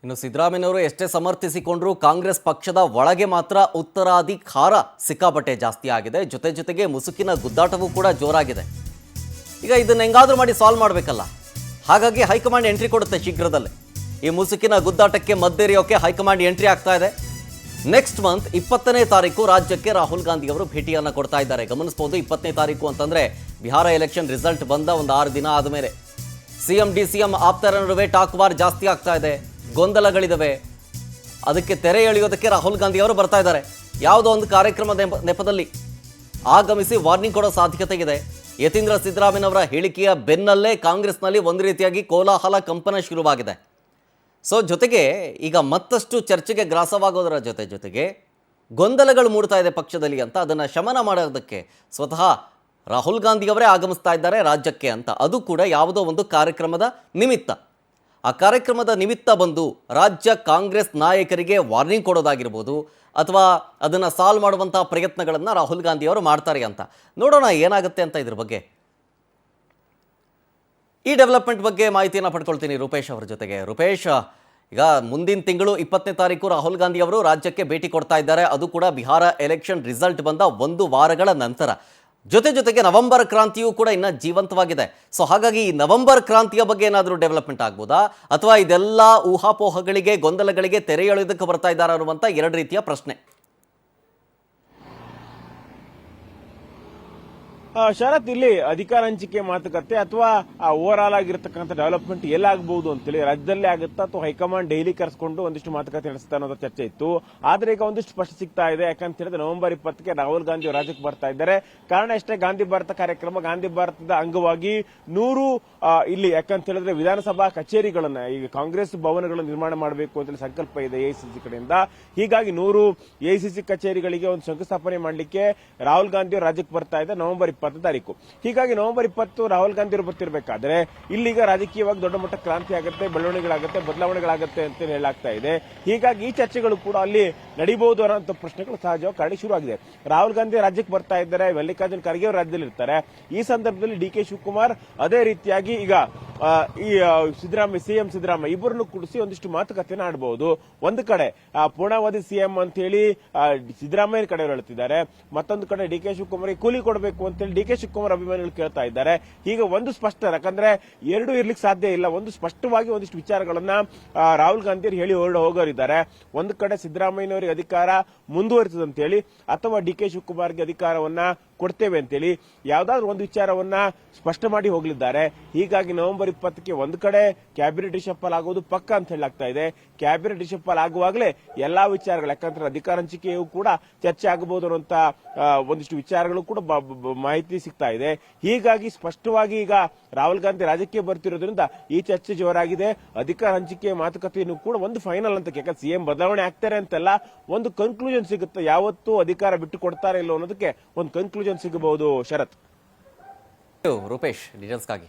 ಇನ್ನು ಸಿದ್ದರಾಮಯ್ಯನವರು ಎಷ್ಟೇ ಸಮರ್ಥಿಸಿಕೊಂಡ್ರೂ ಕಾಂಗ್ರೆಸ್ ಪಕ್ಷದ ಒಳಗೆ ಮಾತ್ರ ಉತ್ತರಾಧಿಕಾರ ಸಿಕ್ಕಾಪಟ್ಟೆ ಜಾಸ್ತಿ ಆಗಿದೆ. ಜೊತೆಗೆ ಮುಸುಕಿನ ಗುದ್ದಾಟವೂ ಕೂಡ ಜೋರಾಗಿದೆ. ಈಗ ಇದನ್ನ ಹೆಂಗಾದ್ರೂ ಮಾಡಿ ಸಾಲ್ವ್ ಮಾಡಬೇಕಲ್ಲ. ಹಾಗಾಗಿ ಹೈಕಮಾಂಡ್ ಎಂಟ್ರಿ ಕೊಡುತ್ತೆ ಶೀಘ್ರದಲ್ಲೇ. ಈ ಮುಸುಕಿನ ಗುದ್ದಾಟಕ್ಕೆ ಮದ್ದೆರೆಯೋಕೆ ಹೈಕಮಾಂಡ್ ಎಂಟ್ರಿ ಆಗ್ತಾ ಇದೆ. ನೆಕ್ಸ್ಟ್ ಮಂತ್ 20ನೇ ತಾರೀಕು ರಾಜ್ಯಕ್ಕೆ ರಾಹುಲ್ ಗಾಂಧಿ ಅವರು ಭೇಟಿಯನ್ನು ಕೊಡ್ತಾ ಇದ್ದಾರೆ. ಗಮನಿಸಬಹುದು, 20ನೇ ತಾರೀಕು ಅಂತಂದ್ರೆ ಬಿಹಾರ ಎಲೆಕ್ಷನ್ ರಿಸಲ್ಟ್ ಬಂದ ಒಂದು 6 ದಿನ ಆದಮೇಲೆ ಸಿಎಂ ಡಿಸಿಎಂ ಆಪ್ತರ ನಡುವೆ ಟಾಕ್ ವಾರ್ ಜಾಸ್ತಿ ಆಗ್ತಾ ಇದೆ. ಗೊಂದಲಗಳಿದಾವೆ. ಅದಕ್ಕೆ ತೆರೆ ಎಳೆಯೋದಕ್ಕೆ ರಾಹುಲ್ ಗಾಂಧಿ ಅವರು ಬರ್ತಾ ಇದ್ದಾರೆ. ಯಾವುದೋ ಒಂದು ಕಾರ್ಯಕ್ರಮದ ನೆಪದಲ್ಲಿ ಆಗಮಿಸಿ ವಾರ್ನಿಂಗ್ ಕೊಡೋ ಸಾಧ್ಯತೆ ಇದೆ. ಯತೀಂದ್ರ ಸಿದ್ದರಾಮಯ್ಯನವರ ಹೇಳಿಕೆಯ ಬೆನ್ನಲ್ಲೇ ಕಾಂಗ್ರೆಸ್ನಲ್ಲಿ ಒಂದು ರೀತಿಯಾಗಿ ಕೋಲಾಹಲ ಕಂಪನ ಶುರುವಾಗಿದೆ. ಸೊ ಜೊತೆಗೆ ಈಗ ಮತ್ತಷ್ಟು ಚರ್ಚೆಗೆ ಗ್ರಾಸವಾಗೋದರ ಜೊತೆಗೆ ಗೊಂದಲಗಳು ಮೂಡ್ತಾ ಇದೆ ಪಕ್ಷದಲ್ಲಿ ಅಂತ ಅದನ್ನು ಶಮನ ಮಾಡೋದಕ್ಕೆ ಸ್ವತಃ ರಾಹುಲ್ ಗಾಂಧಿ ಅವರೇ ಆಗಮಿಸ್ತಾ ಇದ್ದಾರೆ ರಾಜ್ಯಕ್ಕೆ ಅಂತ. ಅದು ಕೂಡ ಯಾವುದೋ ಒಂದು ಕಾರ್ಯಕ್ರಮದ ನಿಮಿತ್ತ. ಆ ಕಾರ್ಯಕ್ರಮದ ನಿಮಿತ್ತ ಬಂದು ರಾಜ್ಯ ಕಾಂಗ್ರೆಸ್ ನಾಯಕರಿಗೆ ವಾರ್ನಿಂಗ್ ಕೊಡೋದಾಗಿರ್ಬೋದು ಅಥವಾ ಅದನ್ನು ಸಾಲ್ವ್ ಮಾಡುವಂಥ ಪ್ರಯತ್ನಗಳನ್ನು ರಾಹುಲ್ ಗಾಂಧಿ ಅವರು ಮಾಡ್ತಾರೆ ಅಂತ. ನೋಡೋಣ ಏನಾಗುತ್ತೆ ಅಂತ ಇದ್ರ ಬಗ್ಗೆ. ಈ ಡೆವಲಪ್ಮೆಂಟ್ ಬಗ್ಗೆ ಮಾಹಿತಿಯನ್ನು ಪಡ್ಕೊಳ್ತೀನಿ ರೂಪೇಶ್ ಅವರ ಜೊತೆಗೆ. ರೂಪೇಶ್, ಈಗ ಮುಂದಿನ ತಿಂಗಳು 20ನೇ ತಾರೀಕು ರಾಹುಲ್ ಗಾಂಧಿ ಅವರು ರಾಜ್ಯಕ್ಕೆ ಭೇಟಿ ಕೊಡ್ತಾ ಇದ್ದಾರೆ. ಅದು ಕೂಡ ಬಿಹಾರ ಎಲೆಕ್ಷನ್ ರಿಸಲ್ಟ್ ಬಂದ 1 ವಾರಗಳ ನಂತರ. ಜೊತೆಗೆ ನವೆಂಬರ್ ಕ್ರಾಂತಿಯೂ ಕೂಡ ಇನ್ನು ಜೀವಂತವಾಗಿದೆ. ಸೊ ಹಾಗಾಗಿ ಈ ನವೆಂಬರ್ ಕ್ರಾಂತಿಯ ಬಗ್ಗೆ ಏನಾದರೂ ಡೆವಲಪ್ಮೆಂಟ್ ಆಗ್ಬೋದಾ ಅಥವಾ ಇದೆಲ್ಲ ಊಹಾಪೋಹಗಳಿಗೆ ಗೊಂದಲಗಳಿಗೆ ತೆರೆ ಎಳೆಯೋದಕ್ಕೆ ಬರ್ತಾ ಇದ್ದಾರೆ ಅನ್ನುವಂಥ 2 ರೀತಿಯ ಪ್ರಶ್ನೆ. ಶರತ್, ಇಲ್ಲಿ ಅಧಿಕಾರ ಹಂಚಿಕೆ ಮಾತುಕತೆ ಅಥವಾ ಓವರ್ ಆಲ್ ಆಗಿರತಕ್ಕಂಥ ಡೆವಲಪ್ಮೆಂಟ್ ಎಲ್ಲಾಗಬಹುದು ಅಂತೇಳಿ ರಾಜ್ಯದಲ್ಲೇ ಆಗುತ್ತಾ ಅಥವಾ ಹೈಕಮಾಂಡ್ ಡೈಲಿ ಕರೆಸ್ಕೊಂಡು ಒಂದಿಷ್ಟು ಮಾತುಕತೆ ನಡೆಸ್ತಾ ಅನ್ನೋದು ಚರ್ಚೆ ಇತ್ತು. ಆದ್ರೆ ಈಗ ಒಂದಿಷ್ಟು ಸ್ಪಷ್ಟ ಸಿಗ್ತಾ ಇದೆ. ಯಾಕಂತ ಹೇಳಿದ್ರೆ ನವೆಂಬರ್ 20ಕ್ಕೆ ರಾಹುಲ್ ಗಾಂಧಿ ರಾಜ್ಯಕ್ಕೆ ಬರ್ತಾ ಇದ್ದಾರೆ. ಕಾರಣ ಎಷ್ಟೇ ಗಾಂಧಿ ಭಾರತ ಕಾರ್ಯಕ್ರಮ, ಗಾಂಧಿ ಭಾರತದ ಅಂಗವಾಗಿ 100 ಇಲ್ಲಿ ಯಾಕಂತ ಹೇಳಿದ್ರೆ ವಿಧಾನಸಭಾ ಕಚೇರಿಗಳನ್ನ ಈಗ ಕಾಂಗ್ರೆಸ್ ಭವನಗಳನ್ನು ನಿರ್ಮಾಣ ಮಾಡಬೇಕು ಅಂತ ಸಂಕಲ್ಪ ಇದೆ ಎಐಸಿಸಿ ಕಡೆಯಿಂದ. ಹೀಗಾಗಿ 100 ಎಐಸಿಸಿ ಕಚೇರಿಗಳಿಗೆ ಒಂದು ಶಂಕುಸ್ಥಾಪನೆ ಮಾಡಲಿಕ್ಕೆ ರಾಹುಲ್ ಗಾಂಧಿ ರಾಜ್ಯಕ್ಕೆ ಬರ್ತಾ ಇದೆ ನವೆಂಬರ್ 20 ತಾರೀಕು. ಹೀಗಾಗಿ ನವೆಂಬರ್ 20 ರಾಹುಲ್ ಗಾಂಧಿ ಅವರು ಬರ್ತಿರ್ಬೇಕಾದ್ರೆ ಇಲ್ಲಿಗ ರಾಜಕೀಯವಾಗಿ ದೊಡ್ಡ ಮಟ್ಟ ಕ್ರಾಂತಿ ಆಗುತ್ತೆ, ಬೆಳವಣಿಗೆಗಳಾಗುತ್ತೆ, ಬದಲಾವಣೆಗಳಾಗುತ್ತೆ ಅಂತ ಹೇಳಲಾಗ್ತಾ ಇದೆ. ಹೀಗಾಗಿ ಈ ಚರ್ಚೆಗಳು ಕೂಡ ಅಲ್ಲಿ ನಡೀಬಹುದು ಅನ್ನೋ ಪ್ರಶ್ನೆಗಳು ಸಹಜವಾಗಿ ಕಾಡಿ ಶುರುವಾಗಿದೆ. ರಾಹುಲ್ ಗಾಂಧಿ ರಾಜ್ಯಕ್ಕೆ ಬರ್ತಾ ಇದ್ದಾರೆ, ಮಲ್ಲಿಕಾರ್ಜುನ್ ಖರ್ಗೆ ಅವರು ರಾಜ್ಯದಲ್ಲಿ ಇರ್ತಾರೆ. ಈ ಸಂದರ್ಭದಲ್ಲಿ ಡಿಕೆ ಶಿವಕುಮಾರ್ ಅದೇ ರೀತಿಯಾಗಿ ಈಗ ಈ ಸಿಎಂ ಸಿದ್ದರಾಮಯ್ಯ ಇಬ್ಬರನ್ನು ಕೂಡಿಸಿ ಒಂದಿಷ್ಟು ಮಾತುಕತೆಯನ್ನು ಆಡಬಹುದು. ಒಂದು ಕಡೆ ಪೂರ್ಣಾವಧಿ ಸಿಎಂ ಅಂತ ಹೇಳಿ ಸಿದ್ದರಾಮಯ್ಯ ಕಡೆಯವರು ಹೇಳ್ತಿದ್ದಾರೆ, ಮತ್ತೊಂದು ಕಡೆ ಡಿಕೆ ಶಿವಕುಮಾರ್ ಕೂಲಿ ಕೊಡಬೇಕು ಅಂತ ಹೇಳಿ ಡಿಕೆ ಶಿವಕುಮಾರ್ ಅಭಿಮಾನಿಗಳು ಕೇಳ್ತಾ ಇದ್ದಾರೆ. ಈಗ ಒಂದು ಸ್ಪಷ್ಟ, ಯಾಕಂದ್ರೆ ಎರಡೂ ಇರ್ಲಿಕ್ಕೆ ಸಾಧ್ಯ ಇಲ್ಲ. ಒಂದು ಸ್ಪಷ್ಟವಾಗಿ ಒಂದಿಷ್ಟು ವಿಚಾರಗಳನ್ನ ರಾಹುಲ್ ಗಾಂಧಿ ಹೇಳಿ ಹೋಗೋರಿದ್ದಾರೆ. ಒಂದು ಕಡೆ ಸಿದ್ದರಾಮಯ್ಯನವರಿಗೆ ಅಧಿಕಾರ ಮುಂದುವರಿತದೆ ಅಂತ ಹೇಳಿ ಅಥವಾ ಡಿಕೆ ಶಿವಕುಮಾರ್ಗೆ ಅಧಿಕಾರವನ್ನ ಕೊಡ್ತೇವೆ ಅಂತೇಳಿ ಯಾವ್ದಾದ್ರು ಒಂದು ವಿಚಾರವನ್ನ ಸ್ಪಷ್ಟ ಮಾಡಿ ಹೋಗಲಿದ್ದಾರೆ. ಹೀಗಾಗಿ ನವೆಂಬರ್ 20ಕ್ಕೆ ಒಂದು ಕಡೆ ಕ್ಯಾಬಿನೆಟ್ ರಿಷಫಲ್ ಆಗೋದು ಪಕ್ಕ ಅಂತ ಹೇಳಲಾಗ್ತಾ ಇದೆ. ಕ್ಯಾಬಿನೆಟ್ ರಿಷಫಲ್ ಆಗುವಾಗಲೇ ಎಲ್ಲಾ ವಿಚಾರಗಳು, ಯಾಕಂದ್ರೆ ಅಧಿಕಾರ ಹಂಚಿಕೆಯೂ ಕೂಡ ಚರ್ಚೆ ಆಗಬಹುದು ಅನ್ನುವಂತ ಒಂದಿಷ್ಟು ವಿಚಾರಗಳು ಕೂಡ ಮಾಹಿತಿ ಸಿಗ್ತಾ ಇದೆ. ಹೀಗಾಗಿ ಸ್ಪಷ್ಟವಾಗಿ ಈಗ ರಾಹುಲ್ ಗಾಂಧಿ ರಾಜ್ಯಕ್ಕೆ ಬರ್ತಿರೋದ್ರಿಂದ ಈ ಚರ್ಚೆ ಜೋರಾಗಿದೆ. ಅಧಿಕಾರ ಹಂಚಿಕೆ ಮಾತುಕತೆಯನ್ನು ಕೂಡ ಒಂದು ಫೈನಲ್ ಅಂತ, ಯಾಕಂದ್ರೆ ಸಿಎಂ ಬದಲಾವಣೆ ಆಗ್ತಾರೆ ಅಂತೆಲ್ಲ ಒಂದು ಕನ್ಕ್ಲೂಷನ್ ಸಿಗುತ್ತೆ. ಯಾವತ್ತೂ ಅಧಿಕಾರ ಬಿಟ್ಟು ಕೊಡ್ತಾರೆ ಇಲ್ಲ ಅನ್ನೋದಕ್ಕೆ ಒಂದು ಕನ್ಕ್ಲೂಷನ್ ಸಿಗಬಹುದು. ಶರತ್, ರೂಪೇಶ್ ಡೀಟೇಲ್ಸ್ಗಾಗಿ